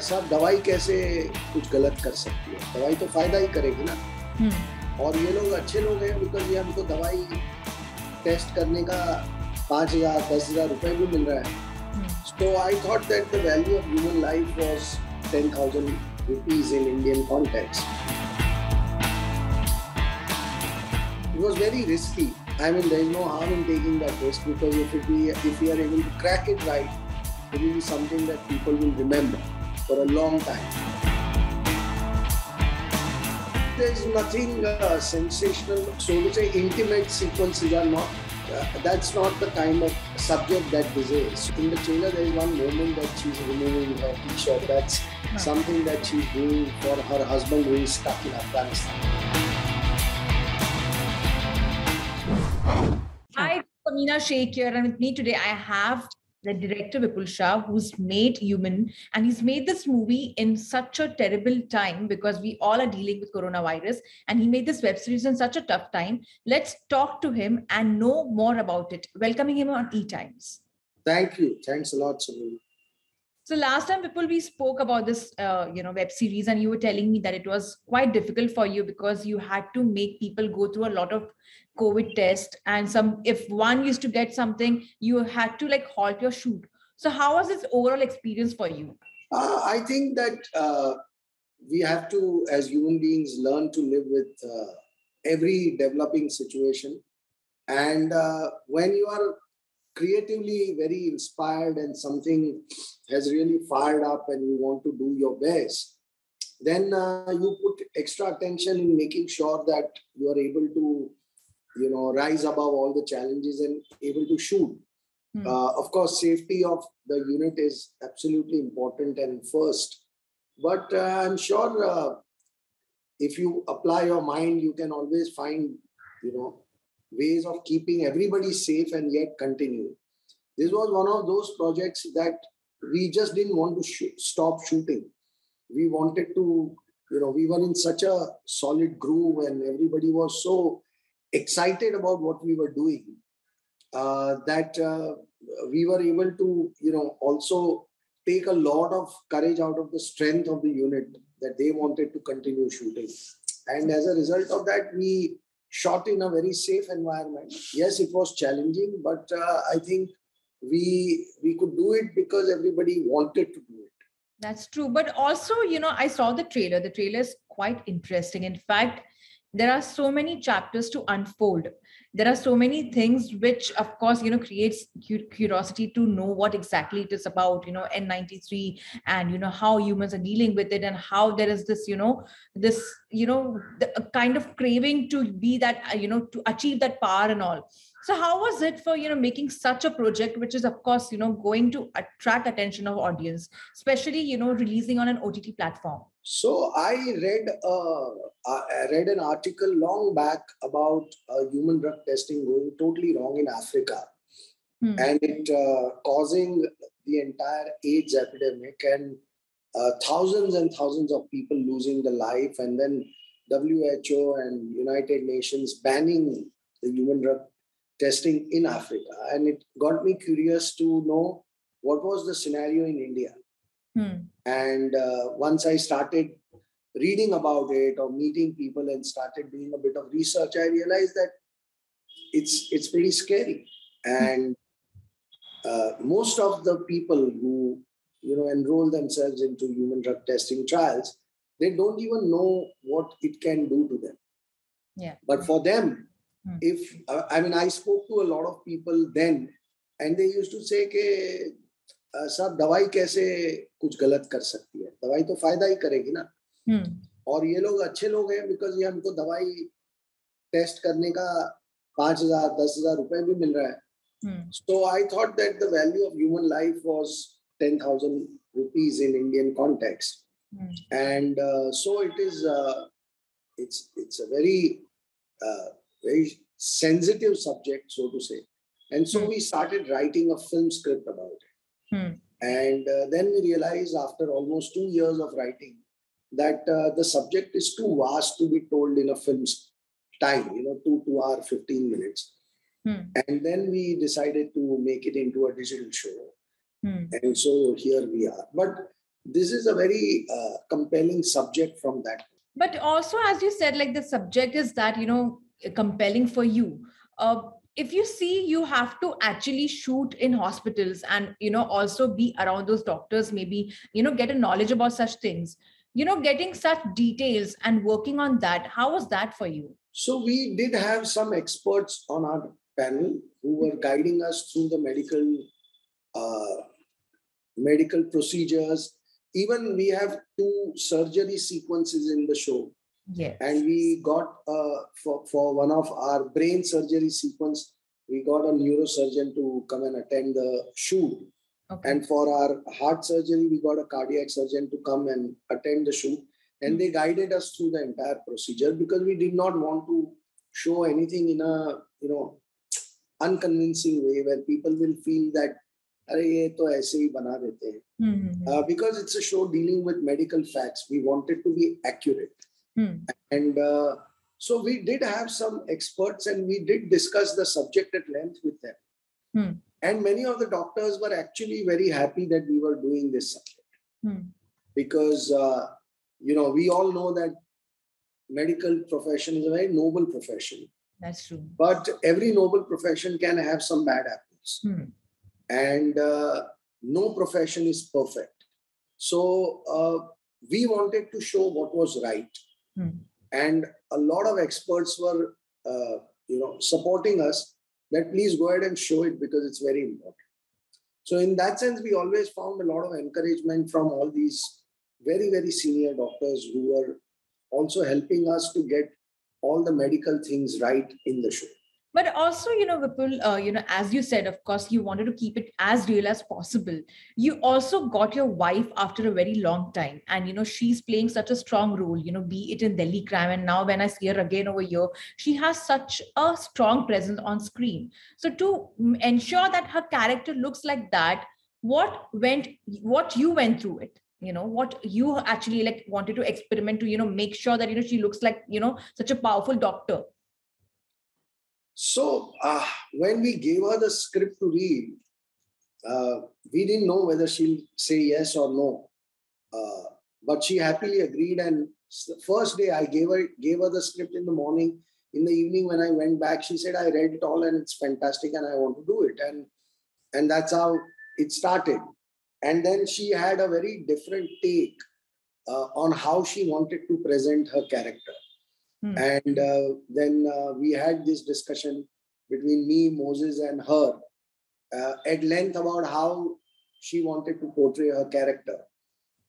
सब दवाई कैसे कुछ गलत कर सकती है, दवाई तो फायदा ही करेगी ना। और ये लोग अच्छे लोग हैं बिकॉज ये हमको दवाई टेस्ट करने का 5,000 10,000 रुपए भी मिल रहा है। So I thought that the value of human life was 10,000 rupees in Indian context. It was very risky. I mean, there is no harm in taking that risk because if we are able to crack it right, it will be something that people will remember for a long time. There is nothing sensational, so to say. Intimate sequences are not. That's not the kind of subject that this is. In the trailer, there is one moment that she's removing her t-shirt. That's something that she's doing for her husband who is stuck in Afghanistan. Hi, Samina Sheikh here, and with me today I have the director Vipul Shah, who's made Human, and he's made this movie in such a terrible time because we all are dealing with coronavirus, and he made this web series in such a tough time. Let's talk to him and know more about it. Welcoming him on ETimes. Thank you. Thanks a lot, Samina. So last time, Vipul, we spoke about this, web series, and you were telling me that it was quite difficult for you because you had to make people go through a lot of COVID tests, and if one used to get something, you had to halt your shoot. So how was this overall experience for you? I think that we have to, as human beings, learn to live with every developing situation. And when you are creatively very inspired and something has really fired up and you want to do your best, then you put extra attention in making sure that you are able to, rise above all the challenges and able to shoot. Of course, safety of the unit is absolutely important and first. But I'm sure if you apply your mind, you can always find, ways of keeping everybody safe and yet continue. This was one of those projects that we just didn't want to stop shooting. We wanted to, we were in such a solid groove and everybody was so excited about what we were doing that we were able to, also take a lot of courage out of the strength of the unit that they wanted to continue shooting. And as a result of that, we shot in a very safe environment. Yes, it was challenging, but I think we could do it because everybody wanted to do it. That's true. But also, I saw the trailer. The trailer is quite interesting. In fact, there are so many chapters to unfold. There are so many things which, of course, creates curiosity to know what exactly it is about, N93 and, how humans are dealing with it and how there is this, the kind of craving to be that, to achieve that power and all. So how was it for, making such a project, which is, of course, going to attract attention of audience, especially, releasing on an OTT platform? So I read an article long back about human drug testing going totally wrong in Africa and it causing the entire AIDS epidemic and thousands and thousands of people losing their life, and then WHO and United Nations banning the human drug testing in Africa. And it got me curious to know what was the scenario in India. And once I started reading about it or meeting people and started doing a bit of research, I realized that it's pretty scary. And most of the people who enroll themselves into human drug testing trials, they don't even know what it can do to them. Yeah. But for them, I spoke to a lot of people then, and they used to say कि सब दवाई कैसे कुछ गलत कर सकती है, दवाई तो फायदा ही करेगी ना। और ये लोग अच्छे लोग हैं बिकॉज ये हमको दवाई टेस्ट करने का 5,000 10,000 रुपए भी मिल रहा है। So I thought that the value of human life was 10,000 rupees in Indian context. And so it is, it's a very, very sensitive subject, so to say. And so we started writing a film script about it. And then we realized after almost 2 years of writing that the subject is too vast to be told in a film's time, 2 hours, 15 minutes. And then we decided to make it into a digital show. And so here we are. But this is a very compelling subject from that. But also, as you said, like the subject is that, compelling for you. If you see, you have to actually shoot in hospitals and, also be around those doctors, maybe, get a knowledge about such things, getting such details and working on that. How was that for you? So we did have some experts on our panel who were guiding us through the medical procedures. Even we have 2 surgery sequences in the show. Yes. And we got, for one of our brain surgery sequence, we got a neurosurgeon to come and attend the shoot. Okay. And for our heart surgery, we got a cardiac surgeon to come and attend the shoot. And they guided us through the entire procedure because we did not want to show anything in a, unconvincing way where people will feel that, ye to aise hi bana dete hain. Because it's a show dealing with medical facts. We wanted to be accurate. And so we did have some experts and we did discuss the subject at length with them. And many of the doctors were actually very happy that we were doing this subject. Because, we all know that medical profession is a very noble profession. That's true. But every noble profession can have some bad apples. And no profession is perfect. So we wanted to show what was right. And a lot of experts were, supporting us that please go ahead and show it because it's very important. So in that sense, we always found a lot of encouragement from all these very, very senior doctors who were also helping us to get all the medical things right in the show. But also, Vipul, as you said, of course, you wanted to keep it as real as possible. You also got your wife after a very long time. And, she's playing such a strong role, be it in Delhi Crime. And now when I see her again over here, she has such a strong presence on screen. So to ensure that her character looks like that, what you went through it? What you actually wanted to experiment to, make sure that, she looks like, such a powerful doctor. So when we gave her the script to read, we didn't know whether she'll say yes or no. But she happily agreed. And the first day I gave her the script in the morning. In the evening when I went back, she said, I read it all and it's fantastic and I want to do it. And that's how it started. And then she had a very different take on how she wanted to present her character. And then we had this discussion between me, Moses, and her at length about how she wanted to portray her character.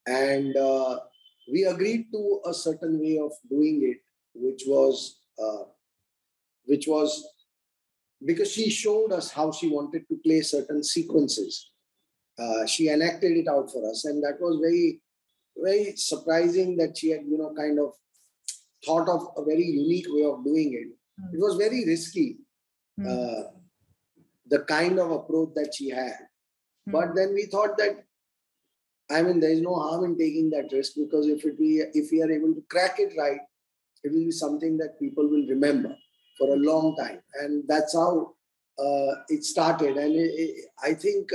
And we agreed to a certain way of doing it, which was because she showed us how she wanted to play certain sequences. She enacted it out for us. And that was very, very surprising that she had, kind of thought of a very unique way of doing it. It was very risky, the kind of approach that she had. But then we thought that, there is no harm in taking that risk because if we are able to crack it right, it will be something that people will remember for a long time. And that's how it started. And I think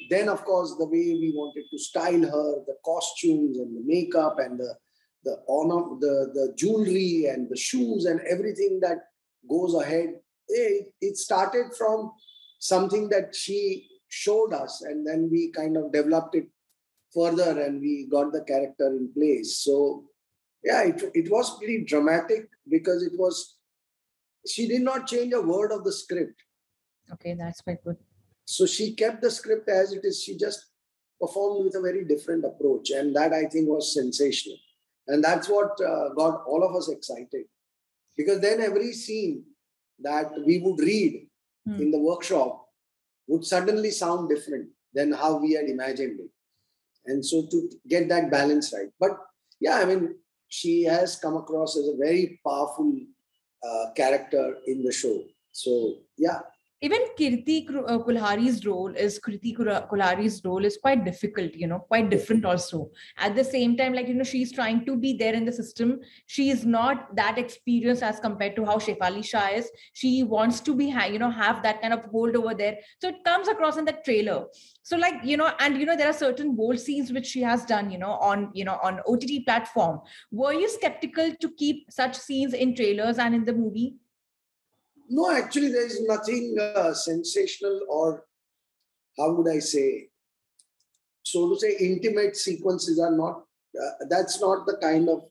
then, of course, the way we wanted to style her, the costumes and the makeup and the honor, the jewelry and the shoes and everything that goes ahead. It started from something that she showed us, and then we kind of developed it further and we got the character in place. So yeah, it was pretty dramatic because she did not change a word of the script. Okay, that's quite good. So she kept the script as it is. She just performed with a very different approach. And that I think was sensational. And that's what got all of us excited. Because then every scene that we would read in the workshop would suddenly sound different than how we had imagined it. And so to get that balance right. But yeah, she has come across as a very powerful character in the show. So yeah. Even Kirti Kulhari's role is quite difficult, quite different also. At the same time, like, she's trying to be there in the system. She is not that experienced as compared to how Shefali Shah is. She wants to be, have that kind of hold over there. So it comes across in the trailer. So like, and, there are certain bold scenes which she has done, on OTT platform. Were you skeptical to keep such scenes in trailers and in the movie? No, actually, there is nothing sensational or, how would I say, so to say, intimate sequences are not, that's not the kind of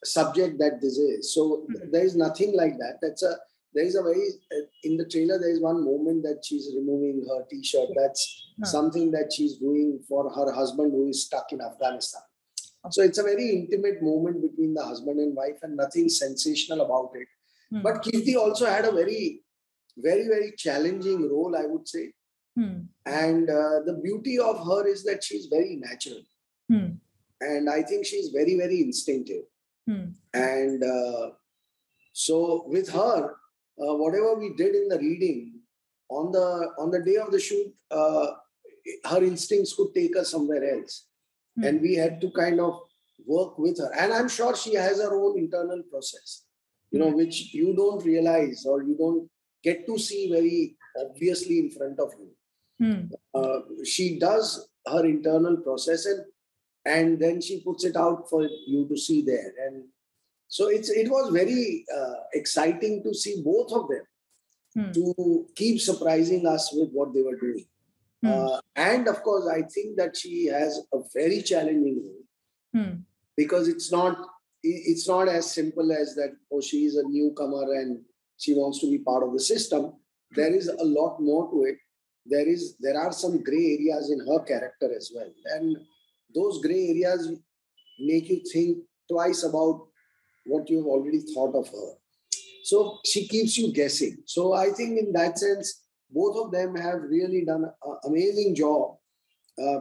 subject that this is. So there is nothing like that. There is a very, in the trailer, there is one moment that she's removing her t-shirt. That's something that she's doing for her husband who is stuck in Afghanistan. So it's a very intimate moment between the husband and wife and nothing sensational about it. But Kirti also had a very, very, very challenging role, I would say. And the beauty of her is that she's very natural. And I think she's very, very instinctive. And so with her, whatever we did in the reading, on the day of the shoot, her instincts could take us somewhere else. And we had to kind of work with her. And I'm sure she has her own internal process, which you don't realize or you don't get to see very obviously in front of you. She does her internal process and then she puts it out for you to see there. And so it was very exciting to see both of them to keep surprising us with what they were doing. And of course, I think that she has a very challenging role because it's not as simple as that, oh, she is a newcomer and she wants to be part of the system. There is a lot more to it. There are some gray areas in her character as well. And those gray areas make you think twice about what you've already thought of her. So she keeps you guessing. So I think in that sense, both of them have really done an amazing job,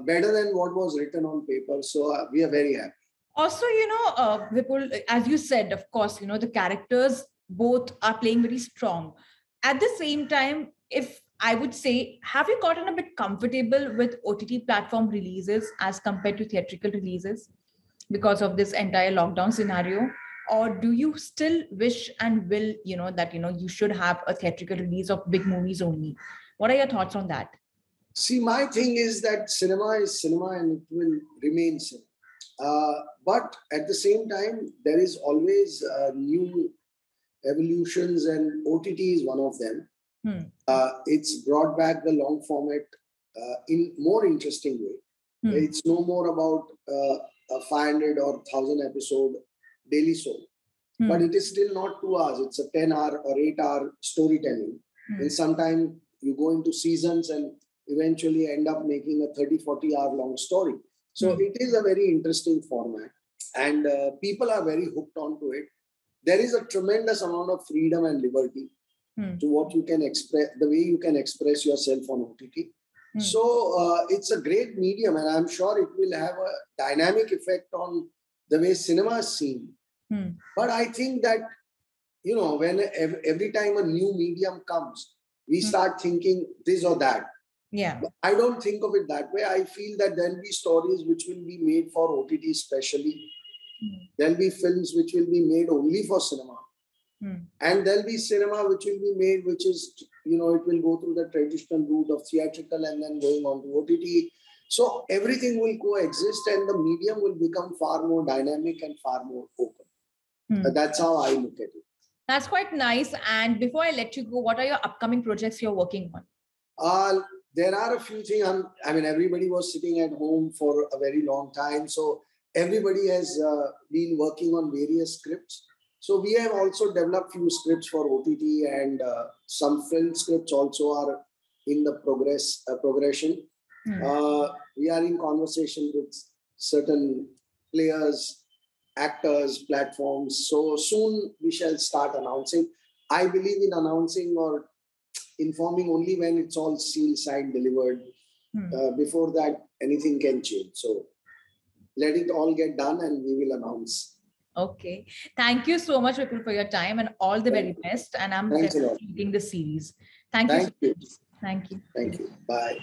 better than what was written on paper. So we are very happy. Also, Vipul, as you said, of course, the characters both are playing very strong. At the same time, if I would say, have you gotten a bit comfortable with OTT platform releases as compared to theatrical releases because of this entire lockdown scenario? Or do you still wish and will, that, you should have a theatrical release of big movies only? What are your thoughts on that? See, my thing is that cinema is cinema and it will remain cinema. But at the same time, there is always new evolutions and OTT is one of them. It's brought back the long format in more interesting way. It's no more about a 500 or 1,000 episode daily show. But it is still not 2 hours. It's a 10-hour or 8-hour storytelling. And sometimes you go into seasons and eventually end up making a 30, 40-hour long story. So it is a very interesting format. And people are very hooked onto it. There is a tremendous amount of freedom and liberty to what you can express, the way you can express yourself on OTT. So it's a great medium, and I'm sure it will have a dynamic effect on the way cinema is seen. But I think that, when every time a new medium comes, we start thinking this or that. Yeah. I don't think of it that way. I feel that there'll be stories which will be made for OTT especially. There'll be films which will be made only for cinema. And there'll be cinema which will be made, which is, it will go through the traditional route of theatrical and then going on to OTT. So everything will coexist and the medium will become far more dynamic and far more open. That's how I look at it. That's quite nice. And before I let you go, what are your upcoming projects you're working on? There are a few things. Everybody was sitting at home for a very long time. So everybody has been working on various scripts. So we have also developed few scripts for OTT and some film scripts also are in the progression. We are in conversation with certain players, actors, platforms. So soon we shall start announcing. I believe in announcing or informing only when it's all sealed, signed, delivered. Before that, anything can change. So let it all get done and we will announce. Okay. Thank you so much, Vipul, for your time and all the very best. And I'm Thanks a lot. definitely reading the series. Thank you so Thank you. much. Thank you. Thank you. Bye.